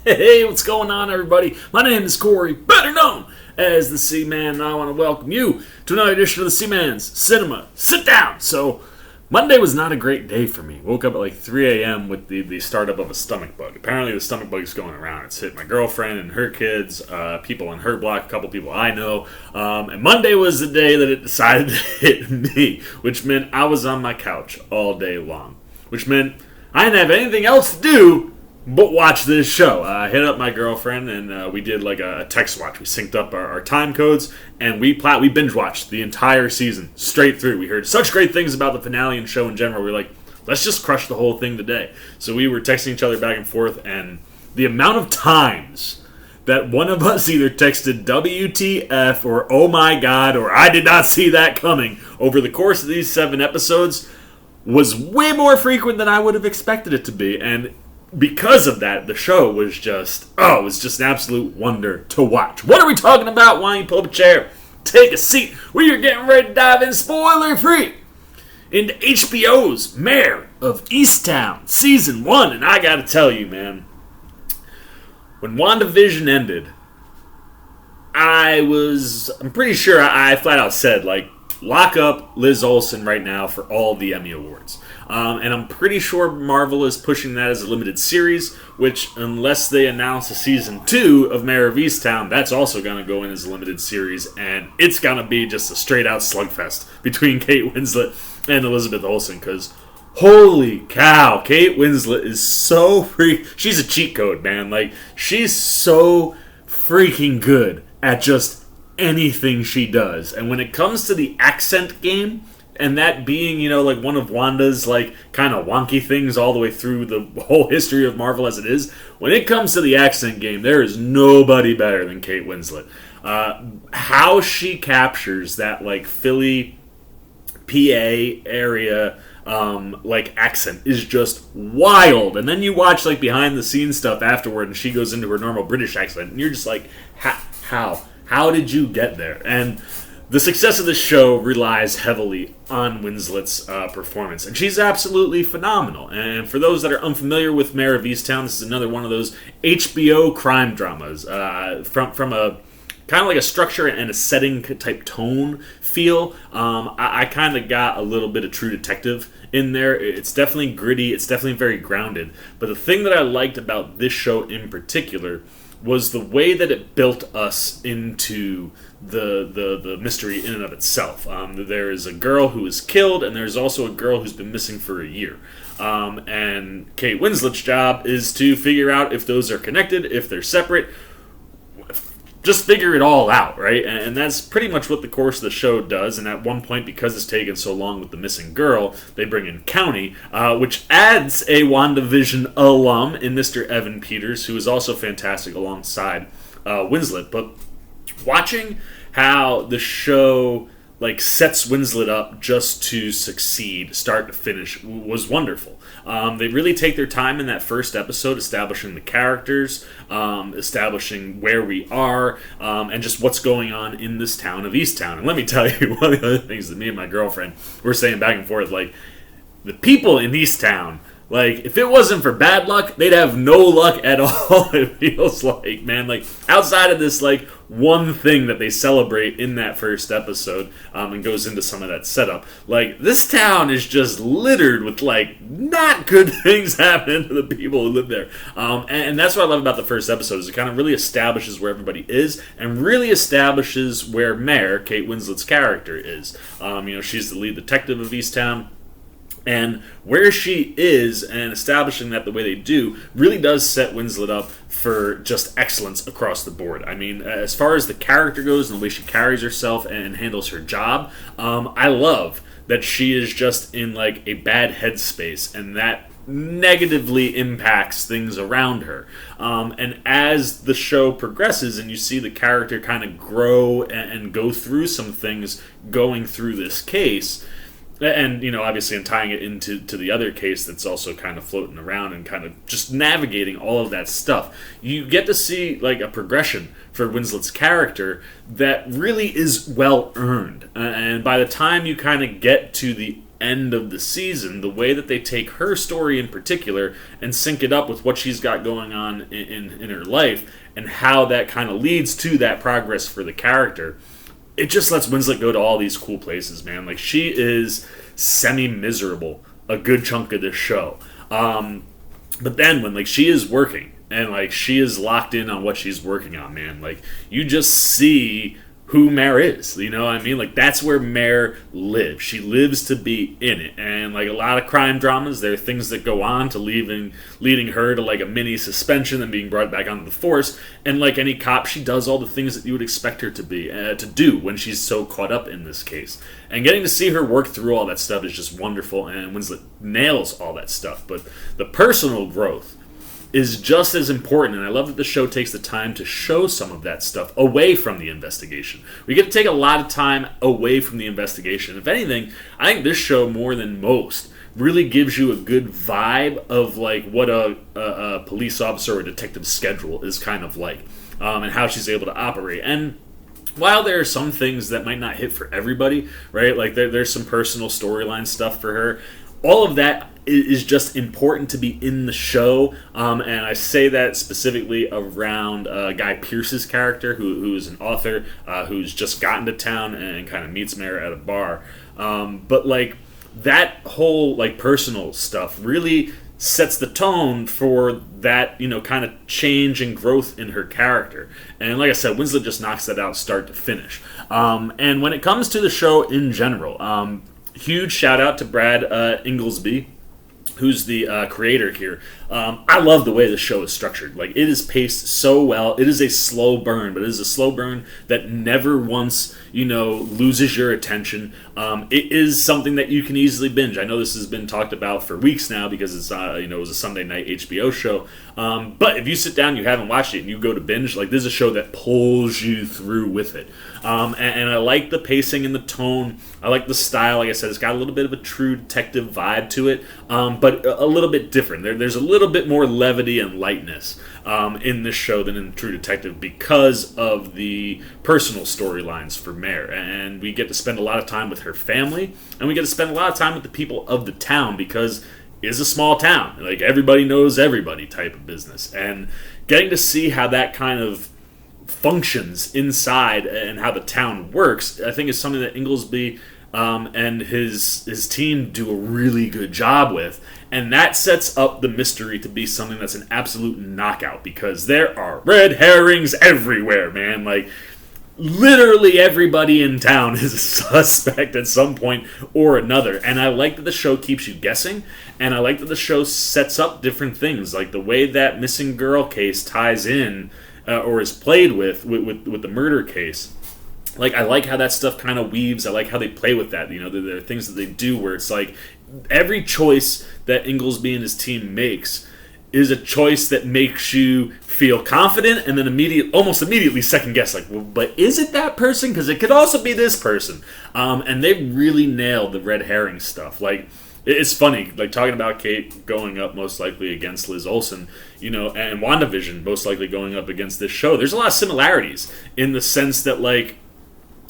Hey, what's going on, everybody? My name is Corey, better known as the Seaman, and I want to welcome you to another edition of the Seaman's Cinema Sit Down. So, Monday was not a great day for me. Woke up at like 3 a.m. with the startup of a stomach bug. Apparently, the stomach bug's going around. It's hit my girlfriend and her kids, people on her block, a couple people I know. And Monday was the day that it decided to hit me, which meant I was on my couch all day long. Which meant I didn't have anything else to do but watch this show. I hit up my girlfriend and we did like a text watch. We synced up our time codes and we binge watched the entire season straight through. We heard such great things about the finale and show in general. We were like, let's just crush the whole thing today. So we were texting each other back and forth, and the amount of times that one of us either texted WTF or oh my god or I did not see that coming over the course of these 7 episodes was way more frequent than I would have expected it to be. And because of that, the show was just, it was just an absolute wonder to watch. What are we talking about? Why don't you pull up a chair, take a seat. We are getting ready to dive in spoiler-free into HBO's Mare of Easttown Season 1. And I gotta tell you, man, when WandaVision ended, I'm pretty sure I flat out said, like, lock up Liz Olsen right now for all the Emmy Awards. And I'm pretty sure Marvel is pushing that as a limited series, which, unless they announce a Season 2 of Mare of Easttown, that's also going to go in as a limited series, and it's going to be just a straight-out slugfest between Kate Winslet and Elizabeth Olsen, because holy cow, Kate Winslet is so she's a cheat code, man. Like, she's so freaking good at just anything she does. And when it comes to the accent game, and that being, like one of Wanda's, like, kind of wonky things all the way through the whole history of Marvel as it is, when it comes to the accent game, there is nobody better than Kate Winslet. How she captures that, like, Philly, PA area, like, accent is just wild. And then you watch, like, behind-the-scenes stuff afterward, and she goes into her normal British accent, and you're just like, how? How did you get there? And the success of this show relies heavily on Winslet's performance, and she's absolutely phenomenal. And for those that are unfamiliar with Mare of Easttown, this is another one of those HBO crime dramas from a kind of like a structure and a setting type tone feel. I kind of got a little bit of True Detective in there. It's definitely gritty. It's definitely very grounded. But the thing that I liked about this show in particular was the way that it built us into the mystery in and of itself. There is a girl who is killed, and there's also a girl who's been missing for a year. And Kate Winslet's job is to figure out if those are connected, if they're separate. Just figure it all out, right? And that's pretty much what the course of the show does. And at one point, because it's taken so long with the missing girl, they bring in County, which adds a WandaVision alum in Mr. Evan Peters, who is also fantastic alongside Winslet. But watching how the show sets Winslet up just to succeed, start to finish, was wonderful. They really take their time in that first episode, establishing the characters, establishing where we are, and just what's going on in this town of Easttown. And let me tell you, one of the other things that me and my girlfriend were saying back and forth, like, the people in Easttown, like, if it wasn't for bad luck, they'd have no luck at all, it feels like, man. Like, outside of this, like, one thing that they celebrate in that first episode, and goes into some of that setup, like, this town is just littered with, like, not good things happening to the people who live there. And that's what I love about the first episode, is it kind of really establishes where everybody is, and really establishes where Mare, Kate Winslet's character, is. She's the lead detective of Easttown. And where she is, and establishing that the way they do, really does set Winslet up for just excellence across the board. I mean, as far as the character goes and the way she carries herself and handles her job, I love that she is just in, like, a bad headspace, and that negatively impacts things around her. And as the show progresses and you see the character kind of grow and go through some things going through this case, and, obviously I'm tying it into the other case that's also kind of floating around and kind of just navigating all of that stuff. You get to see, like, a progression for Winslet's character that really is well earned. And by the time you kind of get to the end of the season, the way that they take her story in particular and sync it up with what she's got going on in her life, and how that kind of leads to that progress for the character, it just lets Winslet go to all these cool places, man. Like, she is semi-miserable a good chunk of this show. But then when, like, she is working and, like, she is locked in on what she's working on, man, like, you just see who Mare is, you know what I mean? Like, that's where Mare lives. She lives to be in it. And, like, a lot of crime dramas, there are things that go on to leading her to, like, a mini suspension and being brought back onto the force. And like any cop, she does all the things that you would expect her to do when she's so caught up in this case. And getting to see her work through all that stuff is just wonderful, and Winslet nails all that stuff. But the personal growth is just as important, and I love that the show takes the time to show some of that stuff away from the investigation. We get to take a lot of time away from the investigation. If anything, I think this show, more than most, really gives you a good vibe of like what a police officer or detective schedule is kind of like, and how she's able to operate. And while there are some things that might not hit for everybody, right? Like there's some personal storyline stuff for her. All of that is just important to be in the show, and I say that specifically around Guy Pearce's character, who is an author who's just gotten to town and kind of meets Mare at a bar. But like that whole like personal stuff really sets the tone for that, you know, kind of change and growth in her character. And like I said, Winslet just knocks that out start to finish. And when it comes to the show in general, huge shout out to Brad Inglesby, who's the creator here. I love the way the show is structured. Like, it is paced so well. It is a slow burn, but it is a slow burn that never once, you know, loses your attention. It is something that you can easily binge. I know this has been talked about for weeks now because it's you know, it was a Sunday night HBO show. But if you sit down, you haven't watched it, and you go to binge, like, this is a show that pulls you through with it. And I like the pacing and the tone. I like the style. Like I said, it's got a little bit of a True Detective vibe to it, but a little bit different. There's a little bit more levity and lightness in this show than in True Detective because of the personal storylines for Mare. And we get to spend a lot of time with her family, and we get to spend a lot of time with the people of the town because it's a small town. Like, everybody knows everybody type of business. And getting to see how that kind of functions inside and how the town works, I think is something that Inglesby and his team do a really good job with. And that sets up the mystery to be something that's an absolute knockout, because there are red herrings everywhere, man. Like, literally everybody in town is a suspect at some point or another. And I like that the show keeps you guessing, and I like that the show sets up different things, like the way that missing girl case ties in or is played with the murder case. Like, I like how that stuff kind of weaves. I like how they play with that. You know, there are things that they do where it's like every choice that Inglesby and his team makes is a choice that makes you feel confident and then almost immediately second guess, like, well, but is it that person? Because it could also be this person. And they really nailed the red herring stuff. Like, it's funny, like, talking about Kate going up most likely against Liz Olsen, you know, and WandaVision most likely going up against this show. There's a lot of similarities in the sense that, like,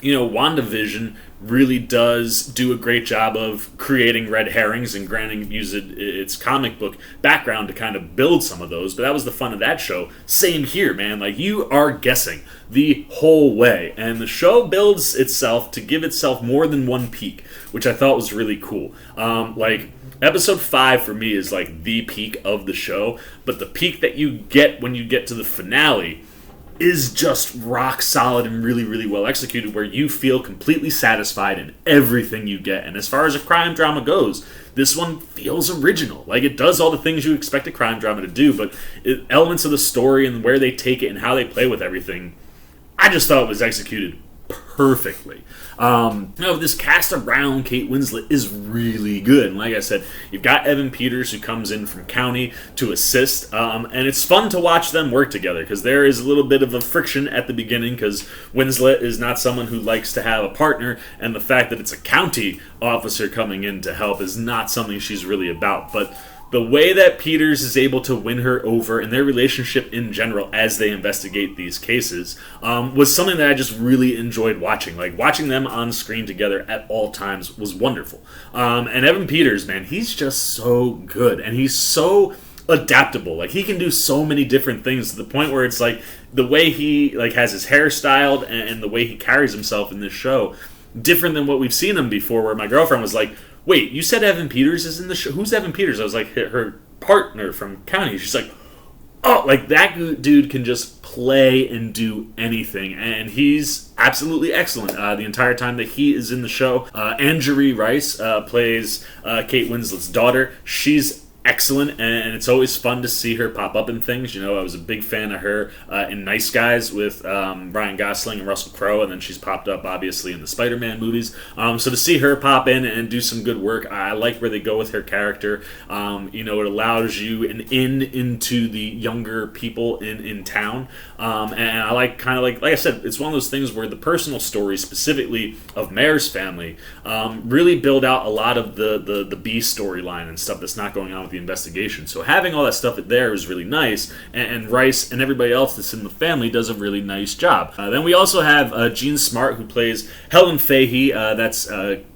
you know, WandaVision really does do a great job of creating red herrings and using its comic book background to kind of build some of those. But that was the fun of that show. Same here, man. Like, you are guessing the whole way. And the show builds itself to give itself more than one peak, which I thought was really cool. Like, episode 5 for me is like the peak of the show. But the peak that you get when you get to the finale is just rock solid and really, really well executed, where you feel completely satisfied in everything you get. And as far as a crime drama goes, this one feels original. Like, it does all the things you expect a crime drama to do, but elements of the story and where they take it and how they play with everything, I just thought it was executed perfectly. You know, this cast around Kate Winslet is really good. And like I said, you've got Evan Peters, who comes in from County to assist, and it's fun to watch them work together, because there is a little bit of a friction at the beginning, because Winslet is not someone who likes to have a partner, and the fact that it's a county officer coming in to help is not something she's really about. But the way that Peters is able to win her over and their relationship in general as they investigate these cases was something that I just really enjoyed watching. Like, watching them on screen together at all times was wonderful. And Evan Peters, man, he's just so good. And he's so adaptable. Like, he can do so many different things to the point where it's like the way he like has his hair styled and the way he carries himself in this show, different than what we've seen him before, where my girlfriend was like, wait, you said Evan Peters is in the show? Who's Evan Peters? I was like, her partner from County. She's like, oh, like, that dude can just play and do anything, and he's absolutely excellent the entire time that he is in the show. Anjari Rice plays Kate Winslet's daughter. She's excellent, and it's always fun to see her pop up in things. You know, I was a big fan of her in Nice Guys with Ryan Gosling and Russell Crowe, and then she's popped up, obviously, in the Spider-Man movies. So to see her pop in and do some good work, I like where they go with her character. You know, it allows you an into the younger people in town, and I like, kind of like I said, it's one of those things where the personal stories, specifically of Mare's family, really build out a lot of the B storyline and stuff that's not going on with the investigation. So having all that stuff there is really nice, and Rice and everybody else that's in the family does a really nice job. Then we also have Jean Smart, who plays Helen Fahey. That's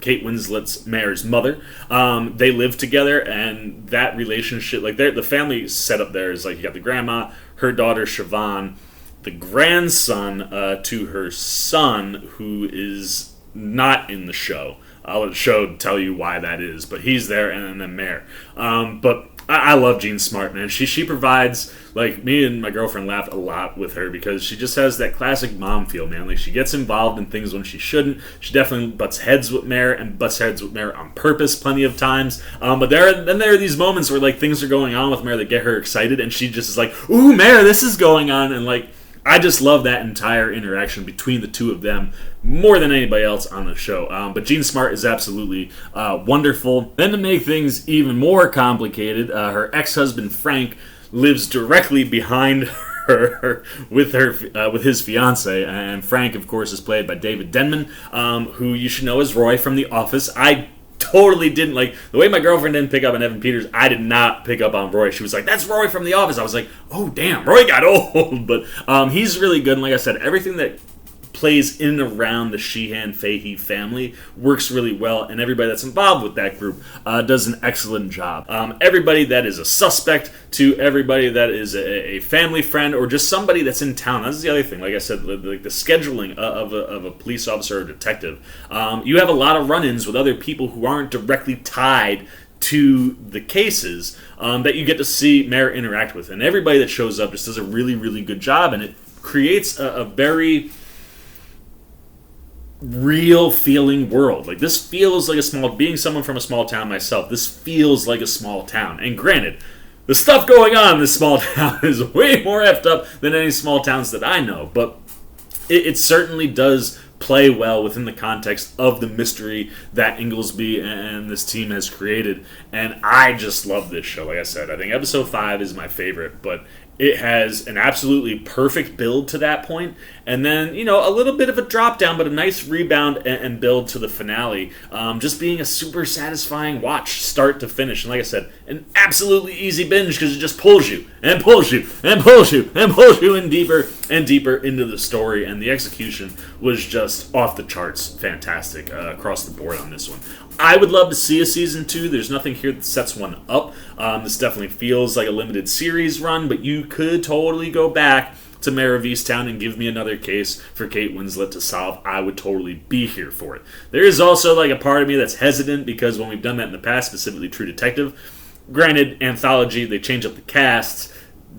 Kate Winslet's Mare's mother. They live together, and that relationship, like the family setup there is like you got the grandma, her daughter Siobhan, the grandson to her son, who is not in the show. I'll let the show tell you why that is, but he's there, and then Mare. But I love Jean Smart, man. She provides, like, me and my girlfriend laughed a lot with her because she just has that classic mom feel, man. Like, she gets involved in things when she shouldn't. She definitely butts heads with Mare, and butts heads with Mare on purpose plenty of times. But there are these moments where, like, things are going on with Mare that get her excited, and she just is like, ooh, Mare, this is going on, and, like, I just love that entire interaction between the two of them more than anybody else on the show. But Jean Smart is absolutely wonderful. Then to make things even more complicated, her ex-husband Frank lives directly behind her with his fiance, and Frank, of course, is played by David Denman, who you should know as Roy from The Office. I totally didn't, like, the way my girlfriend didn't pick up on Evan Peters, I did not pick up on Roy. She was like, that's Roy from The Office. I was like, oh damn, Roy got old. But he's really good, and like I said, everything that plays in and around the Sheehan-Fahey family works really well, and everybody that's involved with that group does an excellent job. Everybody that is a suspect to everybody that is a family friend or just somebody that's in town. That's the other thing. Like I said, like the scheduling of a police officer or detective. You have a lot of run-ins with other people who aren't directly tied to the cases that you get to see Mare interact with. And everybody that shows up just does a really, really good job, and it creates a very real feeling world. Like, this feels like being someone from a small town myself, this feels like a small town. And granted, the stuff going on in this small town is way more effed up than any small towns that I know, but it certainly does play well within the context of the mystery that Inglesby and this team has created. And I just love this show. Like I said, I think episode 5 is my favorite, but it has an absolutely perfect build to that point, and then, you know, a little bit of a drop down, but a nice rebound and build to the finale. Just being a super satisfying watch, start to finish. And like I said, an absolutely easy binge because it just pulls you and pulls you and pulls you and pulls you in deeper and deeper into the story. And the execution was just off the charts, fantastic across the board on this one. I would love to see a season 2. There's nothing here that sets one up. This definitely feels like a limited series run, but you could totally go back to Mare of Easttown and give me another case for Kate Winslet to solve. I would totally be here for it. There is also like a part of me that's hesitant because when we've done that in the past, specifically True Detective, granted, anthology, they change up the casts,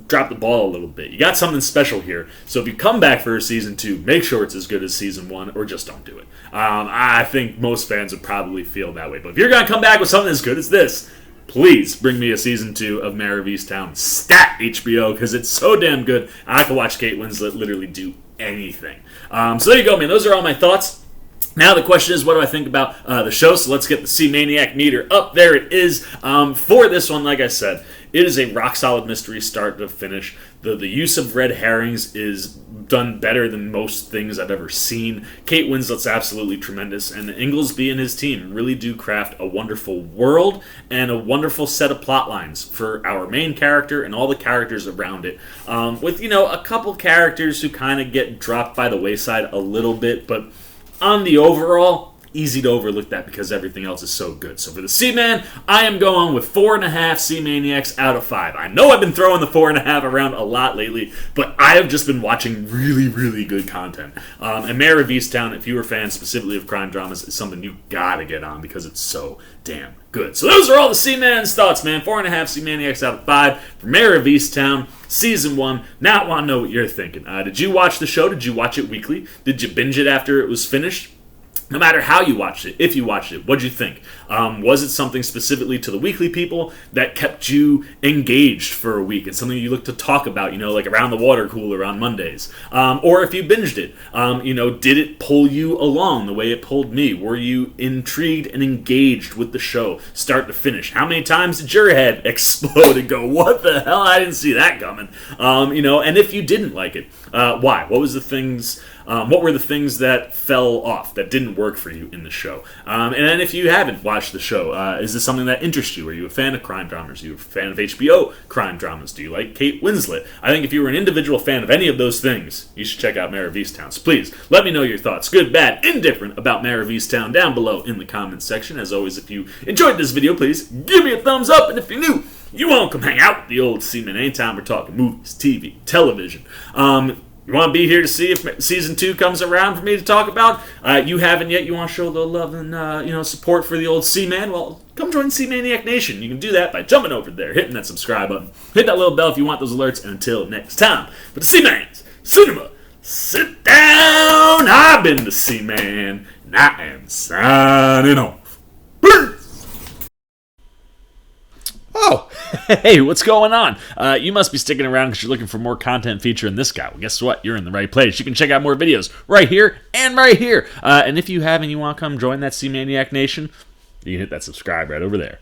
drop the ball a little bit. You got something special here. So if you come back for a season 2, make sure it's as good as season 1, or just don't do it. I think most fans would probably feel that way. But if you're going to come back with something as good as this, please bring me a season 2 of Mare of Easttown. Stat HBO, because it's so damn good. I can watch Kate Winslet literally do anything. So there you go, man. Those are all my thoughts. Now the question is, what do I think about the show? So let's get the C-Maniac meter up. There it is. For this one, like I said, It is a rock-solid mystery start to finish. The use of red herrings is done better than most things I've ever seen. Kate Winslet's absolutely tremendous, and Inglesby and his team really do craft a wonderful world and a wonderful set of plot lines for our main character and all the characters around it. With, a couple characters who kind of get dropped by the wayside a little bit, but on the overall, easy to overlook that because everything else is so good. So for the Seaman, I am going with 4.5 Sea-Maniacs out of 5. I know I've been throwing the 4.5 around a lot lately, but I have just been watching really, really good content. And Mare of Easttown, if you are fans specifically of crime dramas, is something you gotta get on because it's so damn good. So those are all the Seaman's thoughts, man. 4.5 Sea-Maniacs out of 5 for Mare of Easttown, Season 1. Now I want to know what you're thinking. Did you watch the show? Did you watch it weekly? Did you binge it after it was finished? No matter how you watched it, if you watched it, what'd you think? Was it something specifically to the weekly people that kept you engaged for a week? It's something you look to talk about, like around the water cooler on Mondays. Or if you binged it, did it pull you along the way it pulled me? Were you intrigued and engaged with the show, start to finish? How many times did your head explode and go, what the hell? I didn't see that coming. And if you didn't like it, why? What were the things that fell off, that didn't work for you in the show? And then if you haven't watched the show, is this something that interests you? Are you a fan of crime dramas? Are you a fan of HBO crime dramas? Do you like Kate Winslet? I think if you were an individual fan of any of those things, you should check out Mare of Easttown. So please, let me know your thoughts, good, bad, indifferent, about Mare of Easttown down below in the comments section. As always, if you enjoyed this video, please give me a thumbs up, and if you're new, you want to come hang out with the old Seaman anytime we're talking movies, TV, television. You want to be here to see if Season 2 comes around for me to talk about? You haven't yet. You want to show a little love and support for the old Seaman? Well, come join Sea-Maniac Nation. You can do that by jumping over there, hitting that subscribe button. Hit that little bell if you want those alerts. And until next time, for the Seaman's Cinema, sit down. I've been the Seaman, and I am signing off. Peace! Oh, hey, what's going on? You must be sticking around because you're looking for more content featuring this guy. Well, guess what? You're in the right place. You can check out more videos right here and right here. And if you have and you want to come join that Sea-Maniac Nation, you can hit that subscribe right over there.